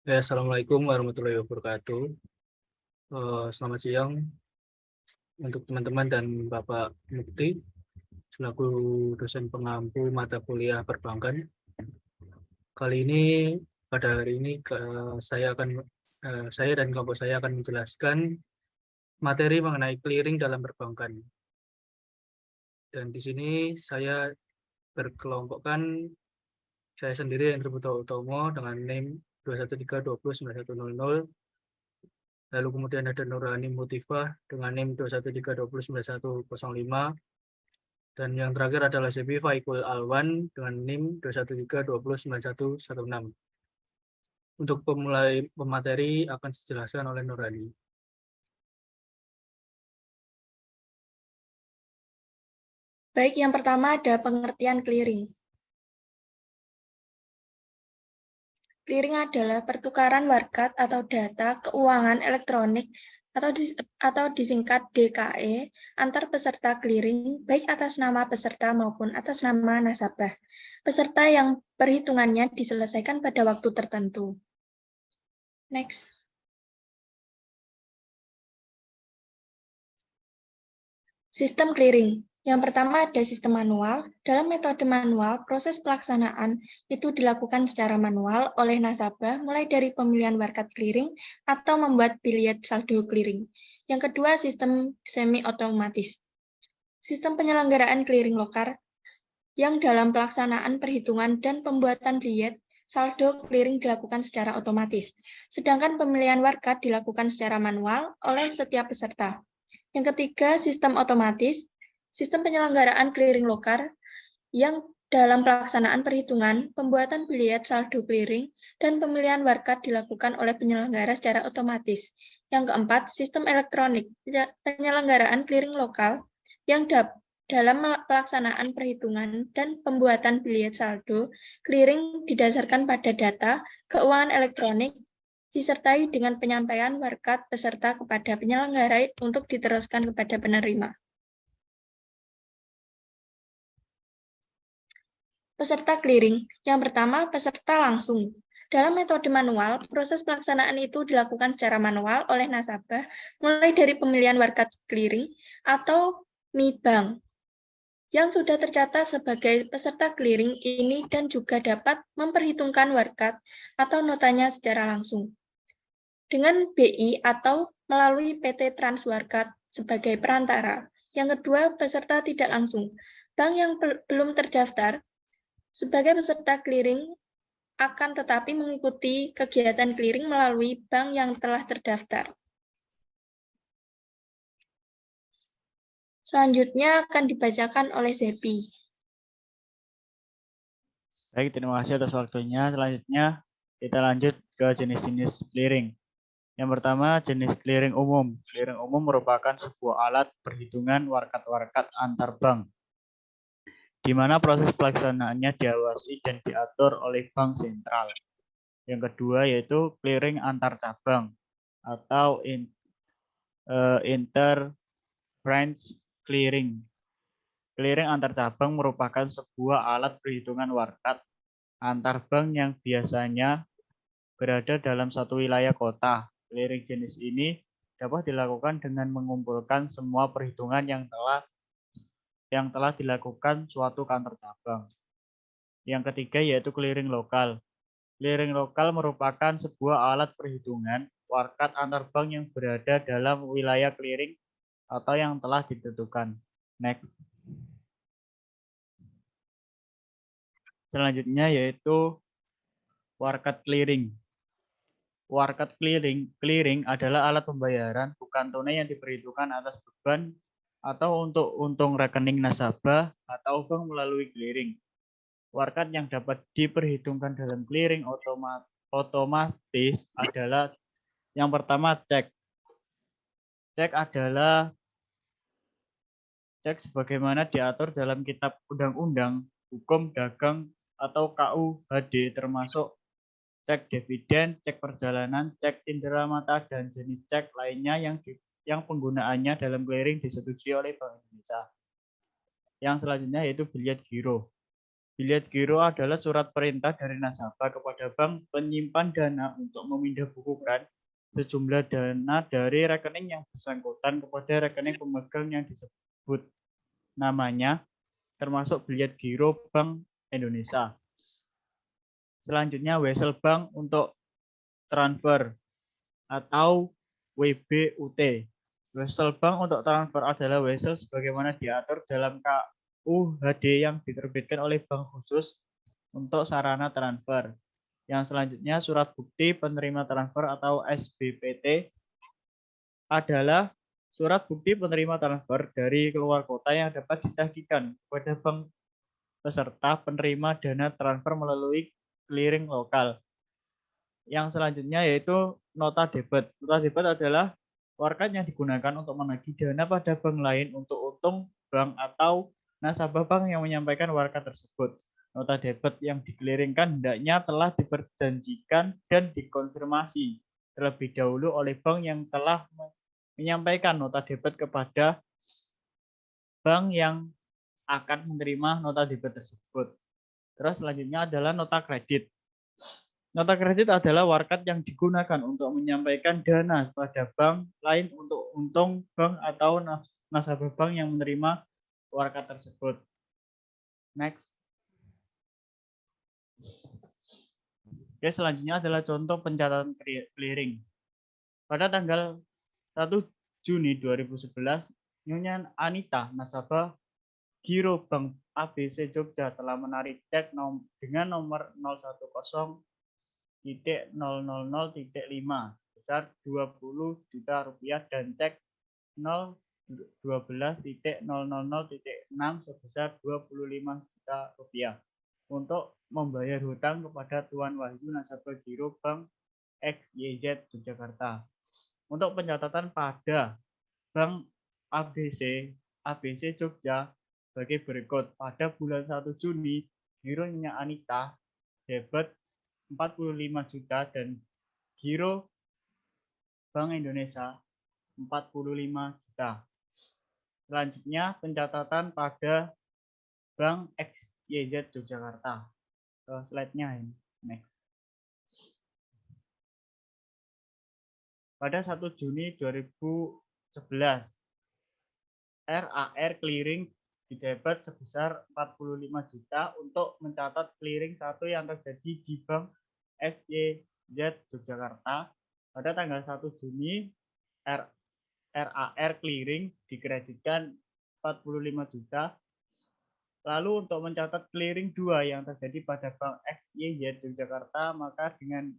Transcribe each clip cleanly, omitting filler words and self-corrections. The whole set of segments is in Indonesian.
Ya, Assalamualaikum warahmatullahi wabarakatuh. Selamat siang untuk teman-teman dan Bapak Mukti selaku dosen pengampu mata kuliah perbankan. Kali ini pada hari ini saya dan kelompok saya akan menjelaskan materi mengenai clearing dalam perbankan. Dan di sini saya berkelompokkan saya sendiri Hendro Putra Utomo dengan NIM 213209100. Lalu kemudian ada Nurani Mutifah dengan NIM 213209105. Dan yang terakhir adalah Zebi Faikul Alwan dengan NIM 213209116. Untuk pemulai pemateri akan dijelaskan oleh Nurani. Baik, yang pertama ada pengertian clearing. Clearing adalah pertukaran warkat atau data keuangan elektronik atau disingkat DKE antar peserta clearing baik atas nama peserta maupun atas nama nasabah. Peserta yang perhitungannya diselesaikan pada waktu tertentu. Next. Sistem clearing. Yang pertama ada sistem manual. Dalam metode manual, proses pelaksanaan itu dilakukan secara manual oleh nasabah mulai dari pemilihan warkat clearing atau membuat biliet saldo clearing. Yang kedua, sistem semi-otomatis. Sistem penyelenggaraan clearing lokal yang dalam pelaksanaan perhitungan dan pembuatan biliet saldo clearing dilakukan secara otomatis, sedangkan pemilihan warkat dilakukan secara manual oleh setiap peserta. Yang ketiga, sistem otomatis. Sistem penyelenggaraan clearing lokal yang dalam pelaksanaan perhitungan, pembuatan biliet saldo clearing, dan pemilihan warkat dilakukan oleh penyelenggara secara otomatis. Yang keempat, sistem elektronik. Penyelenggaraan clearing lokal yang dalam pelaksanaan perhitungan dan pembuatan biliet saldo clearing didasarkan pada data keuangan elektronik disertai dengan penyampaian warkat peserta kepada penyelenggara untuk diteruskan kepada penerima. Peserta clearing. Yang pertama, peserta langsung. Dalam metode manual, proses pelaksanaan itu dilakukan secara manual oleh nasabah, mulai dari pemilihan warkat clearing atau MIBank yang sudah tercatat sebagai peserta clearing ini dan juga dapat memperhitungkan warkat atau notanya secara langsung dengan BI atau melalui PT Transwarkat sebagai perantara. Yang kedua, peserta tidak langsung. Bank yang belum terdaftar sebagai peserta clearing akan tetapi mengikuti kegiatan clearing melalui bank yang telah terdaftar. Selanjutnya akan dibacakan oleh Zepi. Baik, terima kasih atas waktunya. Selanjutnya kita lanjut ke jenis-jenis clearing. Yang pertama, jenis clearing umum. Clearing umum merupakan sebuah alat perhitungan warkat-warkat antar bank, di mana proses pelaksanaannya diawasi dan diatur oleh bank sentral. Yang kedua yaitu clearing antar cabang atau inter-branch clearing. Clearing antar cabang merupakan sebuah alat perhitungan warkat antar bank yang biasanya berada dalam satu wilayah kota. Clearing jenis ini dapat dilakukan dengan mengumpulkan semua perhitungan yang telah dilakukan suatu kantor cabang. Yang ketiga yaitu clearing lokal. Clearing lokal merupakan sebuah alat perhitungan warkat antar bank yang berada dalam wilayah clearing atau yang telah ditentukan. Next. Selanjutnya yaitu warkat clearing. Warkat clearing adalah alat pembayaran bukan tunai yang diperhitungkan atas beban atau untuk untung rekening nasabah atau bank melalui clearing. Warkat yang dapat diperhitungkan dalam clearing otomatis adalah yang pertama cek. Cek adalah cek sebagaimana diatur dalam Kitab Undang-Undang Hukum Dagang atau KUHD termasuk cek dividen, cek perjalanan, cek cindera mata, dan jenis cek lainnya yang penggunaannya dalam clearing disetujui oleh Bank Indonesia. Yang selanjutnya yaitu biliet giro. Billet giro adalah surat perintah dari nasabah kepada bank penyimpan dana untuk memindahbukukan sejumlah dana dari rekening yang bersangkutan kepada rekening pemegang yang disebut namanya, termasuk billet giro Bank Indonesia. Selanjutnya Wesel Bank untuk transfer atau WBUT. Wesel Bank untuk transfer adalah wesel sebagaimana diatur dalam KUHD yang diterbitkan oleh bank khusus untuk sarana transfer. Yang selanjutnya surat bukti penerima transfer atau SBPT adalah surat bukti penerima transfer dari keluar kota yang dapat ditagihkan kepada bank peserta penerima dana transfer melalui clearing lokal. Yang selanjutnya yaitu nota debit. Nota debit adalah warkat yang digunakan untuk menagih dana pada bank lain untuk untung bank atau nasabah bank yang menyampaikan warkat tersebut. Nota debit yang dikeliringkan hendaknya telah diperjanjikan dan dikonfirmasi terlebih dahulu oleh bank yang telah menyampaikan nota debit kepada bank yang akan menerima nota debit tersebut. Terus selanjutnya adalah nota kredit. Nota kredit adalah warkat yang digunakan untuk menyampaikan dana pada bank lain untuk untung bank atau nasabah bank yang menerima warkat tersebut. Next. Oke, selanjutnya adalah contoh pencatatan clearing. Pada tanggal 1 Juni 2011, Nyonya Anita, nasabah Giro Bank ABC Jogja telah menarik cek dengan nomor 110.000.5 sebesar 20 juta rupiah dan cek 012.000.6 sebesar 25 juta rupiah untuk membayar hutang kepada Tuan Wahyu nasabah Giro Bank XYZ Yogyakarta. Untuk pencatatan pada Bank ABC Jogja sebagai berikut. Pada bulan 1 Juni, Giro Nyonya Anita debit 45 juta dan Giro Bank Indonesia 45 juta. Selanjutnya pencatatan pada Bank XYZ Yogyakarta. Slide-nya ini. Next. Pada 1 Juni 2011, RAR Clearing didebet sebesar 45 juta untuk mencatat clearing satu yang terjadi di Bank XYZ Yogyakarta. Pada tanggal 1 Juni, RAR Clearing dikreditkan 45 juta. Lalu untuk mencatat clearing 2 yang terjadi pada Bank XYZ Yogyakarta, maka dengan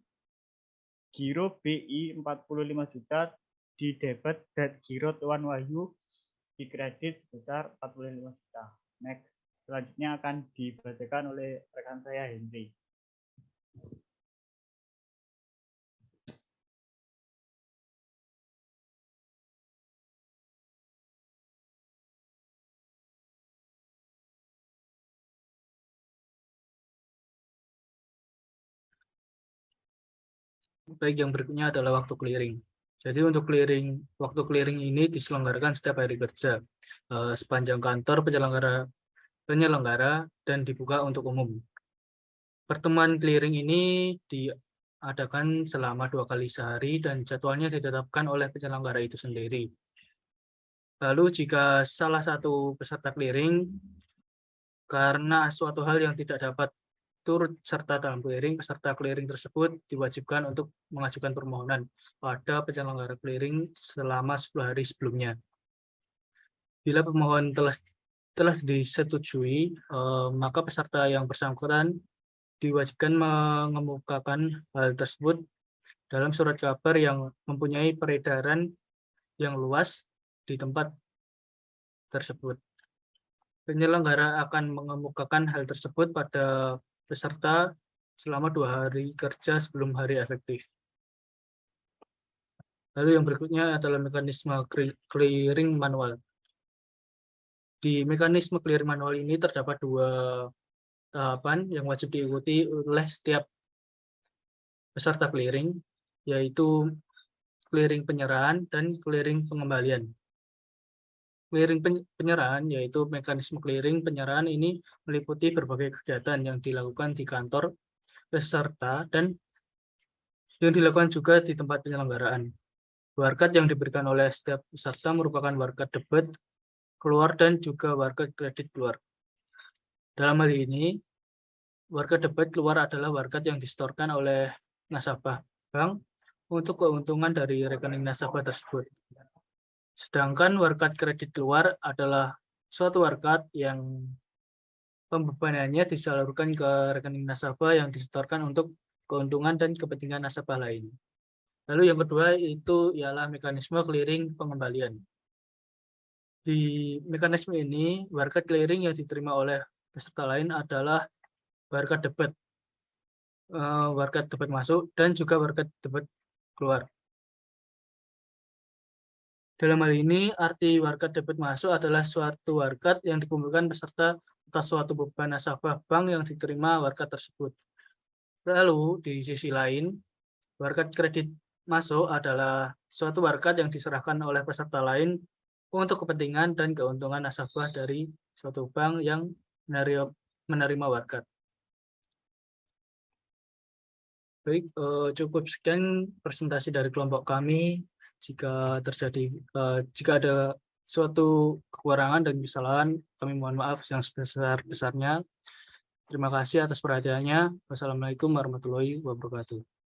Giro BI 45 juta didebet dan Giro Tuan Wahyu dikredit sebesar 45 juta. Next. Selanjutnya akan dibacakan oleh rekan saya Henry. Baik, yang berikutnya adalah waktu clearing. Jadi untuk waktu clearing ini diselenggarakan setiap hari kerja sepanjang kantor penyelenggara dan dibuka untuk umum. Pertemuan clearing ini diadakan selama 2 kali sehari dan jadwalnya ditetapkan oleh penyelenggara itu sendiri. Lalu jika salah satu peserta clearing karena suatu hal yang tidak dapat turut serta dalam clearing, peserta clearing tersebut diwajibkan untuk mengajukan permohonan pada penyelenggara clearing selama 10 hari sebelumnya. Bila pemohon telah disetujui, maka peserta yang bersangkutan diwajibkan mengemukakan hal tersebut dalam surat kabar yang mempunyai peredaran yang luas di tempat tersebut. Penyelenggara akan mengemukakan hal tersebut pada peserta selama 2 hari kerja sebelum hari efektif. Lalu yang berikutnya adalah mekanisme clearing manual. Di mekanisme clearing manual ini terdapat 2 tahapan yang wajib diikuti oleh setiap peserta clearing, yaitu clearing penyerahan dan clearing pengembalian. Clearing penyerahan, yaitu mekanisme clearing penyerahan ini meliputi berbagai kegiatan yang dilakukan di kantor peserta dan yang dilakukan juga di tempat penyelenggaraan. Warkat yang diberikan oleh setiap peserta merupakan warkat debit keluar dan juga warkat kredit keluar. Dalam hal ini, warkat debit keluar adalah warkat yang disetorkan oleh nasabah bank untuk keuntungan dari rekening nasabah tersebut. Sedangkan warkat kredit keluar adalah suatu warkat yang pembebanannya disalurkan ke rekening nasabah yang disetorkan untuk keuntungan dan kepentingan nasabah lain. Lalu yang kedua itu ialah mekanisme clearing pengembalian. Di mekanisme ini, warkat clearing yang diterima oleh peserta lain adalah warkat debit, warkat debit masuk, dan juga warkat debit keluar. Dalam hal ini, arti warkat debit masuk adalah suatu warkat yang dikumpulkan peserta atas suatu beban nasabah bank yang diterima warkat tersebut. Lalu, di sisi lain, warkat kredit masuk adalah suatu warkat yang diserahkan oleh peserta lain untuk kepentingan dan keuntungan nasabah dari suatu bank yang menerima warkat. Baik, cukup sekian presentasi dari kelompok kami. Jika ada suatu kekurangan dan kesalahan, kami mohon maaf yang sebesar-besarnya. Terima kasih atas perhatiannya. Wassalamualaikum warahmatullahi wabarakatuh.